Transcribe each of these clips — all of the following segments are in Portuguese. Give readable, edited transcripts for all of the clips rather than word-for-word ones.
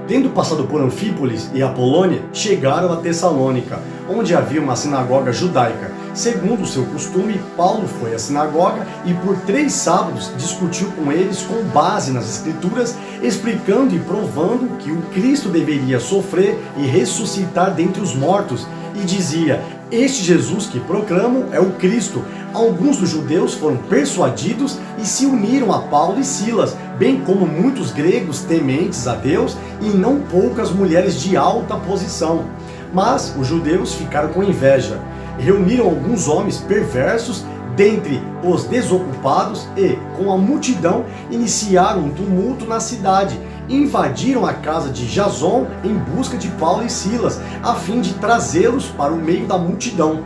Tendo passado por Anfípolis e Apolônia, chegaram a Tessalônica, onde havia uma sinagoga judaica. Segundo o seu costume, Paulo foi à sinagoga e por 3 sábados discutiu com eles com base nas Escrituras, explicando e provando que o Cristo deveria sofrer e ressuscitar dentre os mortos, e dizia: este Jesus que proclamam é o Cristo. Alguns dos judeus foram persuadidos e se uniram a Paulo e Silas, bem como muitos gregos tementes a Deus e não poucas mulheres de alta posição. Mas os judeus ficaram com inveja. Reuniram alguns homens perversos dentre os desocupados e, com a multidão, iniciaram um tumulto na cidade. Invadiram a casa de Jason em busca de Paulo e Silas, a fim de trazê-los para o meio da multidão.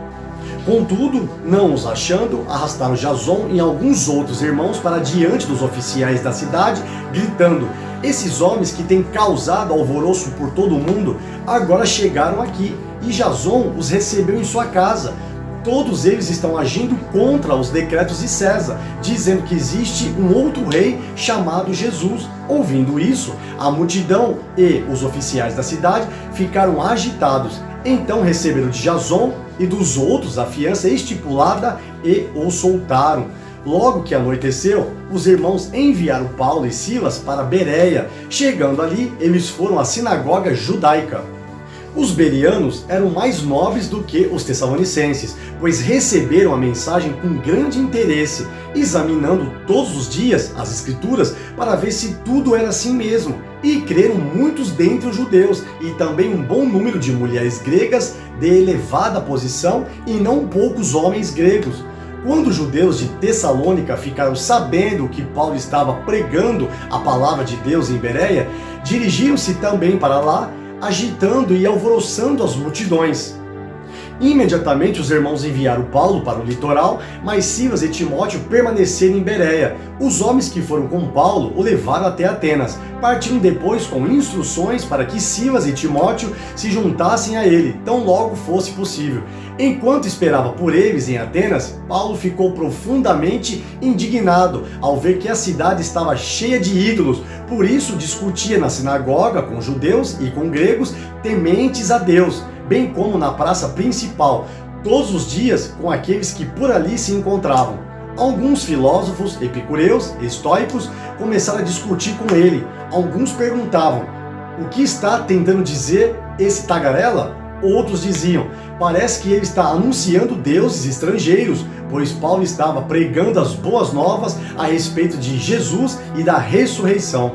Contudo, não os achando, arrastaram Jason e alguns outros irmãos para diante dos oficiais da cidade, gritando: esses homens que têm causado alvoroço por todo o mundo, agora chegaram aqui, e Jason os recebeu em sua casa. Todos eles estão agindo contra os decretos de César, dizendo que existe um outro rei chamado Jesus. Ouvindo isso, a multidão e os oficiais da cidade ficaram agitados. Então receberam de Jason e dos outros a fiança estipulada e o soltaram. Logo que anoiteceu, os irmãos enviaram Paulo e Silas para Bereia. Chegando ali, eles foram à sinagoga judaica. Os bereanos eram mais nobres do que os tessalonicenses, pois receberam a mensagem com grande interesse, examinando todos os dias as Escrituras para ver se tudo era assim mesmo. E creram muitos dentre os judeus, e também um bom número de mulheres gregas de elevada posição, e não poucos homens gregos. Quando os judeus de Tessalônica ficaram sabendo que Paulo estava pregando a palavra de Deus em Bereia, dirigiram-se também para lá, agitando e alvoroçando as multidões. Imediatamente os irmãos enviaram Paulo para o litoral, mas Silas e Timóteo permaneceram em Bereia. Os homens que foram com Paulo o levaram até Atenas, partindo depois com instruções para que Silas e Timóteo se juntassem a ele, tão logo fosse possível. Enquanto esperava por eles em Atenas, Paulo ficou profundamente indignado ao ver que a cidade estava cheia de ídolos. Por isso discutia na sinagoga com judeus e com gregos tementes a Deus, bem como na praça principal, todos os dias com aqueles que por ali se encontravam. Alguns filósofos, epicureus, estoicos, começaram a discutir com ele. Alguns perguntavam: o que está tentando dizer esse tagarela? Outros diziam: parece que ele está anunciando deuses estrangeiros, pois Paulo estava pregando as boas novas a respeito de Jesus e da ressurreição.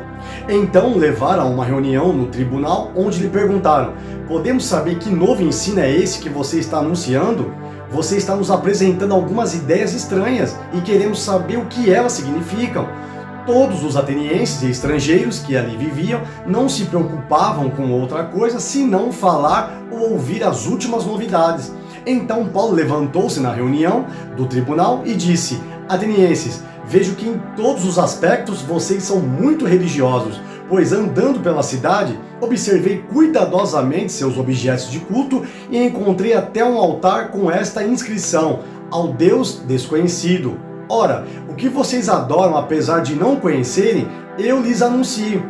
Então levaram a uma reunião no tribunal, onde lhe perguntaram: podemos saber que novo ensino é esse que você está anunciando? Você está nos apresentando algumas ideias estranhas e queremos saber o que elas significam. Todos os atenienses e estrangeiros que ali viviam não se preocupavam com outra coisa senão falar ou ouvir as últimas novidades. Então Paulo levantou-se na reunião do tribunal e disse: atenienses, vejo que em todos os aspectos vocês são muito religiosos, pois andando pela cidade, observei cuidadosamente seus objetos de culto e encontrei até um altar com esta inscrição: ao Deus desconhecido. Ora, o que vocês adoram apesar de não conhecerem, eu lhes anuncio.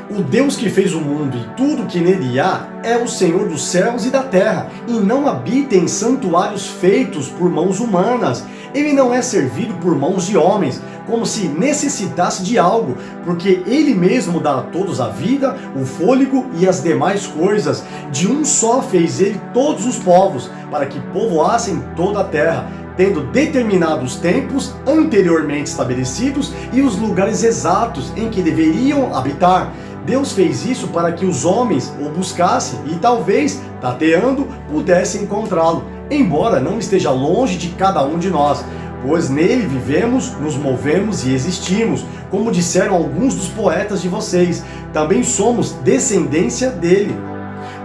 O Deus que fez o mundo e tudo que nele há é o Senhor dos céus e da terra, e não habita em santuários feitos por mãos humanas. Ele não é servido por mãos de homens, como se necessitasse de algo, porque ele mesmo dá a todos a vida, o fôlego e as demais coisas. De um só fez ele todos os povos, para que povoassem toda a terra, tendo determinado os tempos anteriormente estabelecidos e os lugares exatos em que deveriam habitar. Deus fez isso para que os homens o buscassem e talvez, tateando, pudessem encontrá-lo, embora não esteja longe de cada um de nós, pois nele vivemos, nos movemos e existimos, como disseram alguns dos poetas de vocês. Também somos descendência dele.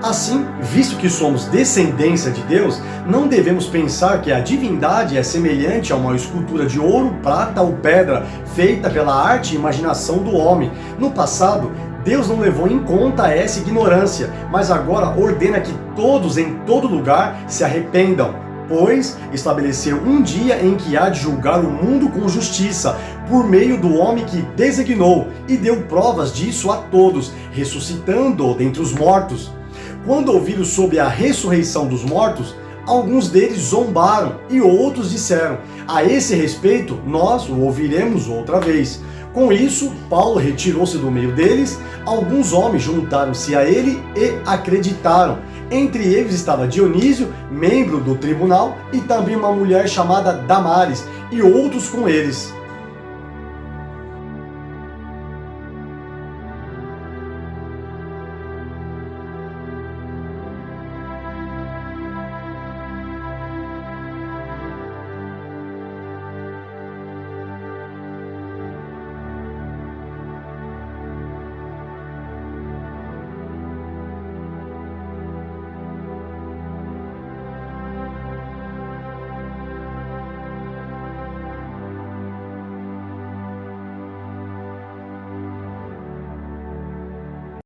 Assim, visto que somos descendência de Deus, não devemos pensar que a divindade é semelhante a uma escultura de ouro, prata ou pedra, feita pela arte e imaginação do homem. No passado, Deus não levou em conta essa ignorância, mas agora ordena que todos em todo lugar se arrependam, Depois, estabeleceu um dia em que há de julgar o mundo com justiça, por meio do homem que designou, e deu provas disso a todos, ressuscitando dentre os mortos. Quando ouviram sobre a ressurreição dos mortos, alguns deles zombaram e outros disseram: a esse respeito, nós o ouviremos outra vez. Com isso, Paulo retirou-se do meio deles, alguns homens juntaram-se a ele e acreditaram. Entre eles estava Dionísio, membro do tribunal, e também uma mulher chamada Damares, e outros com eles.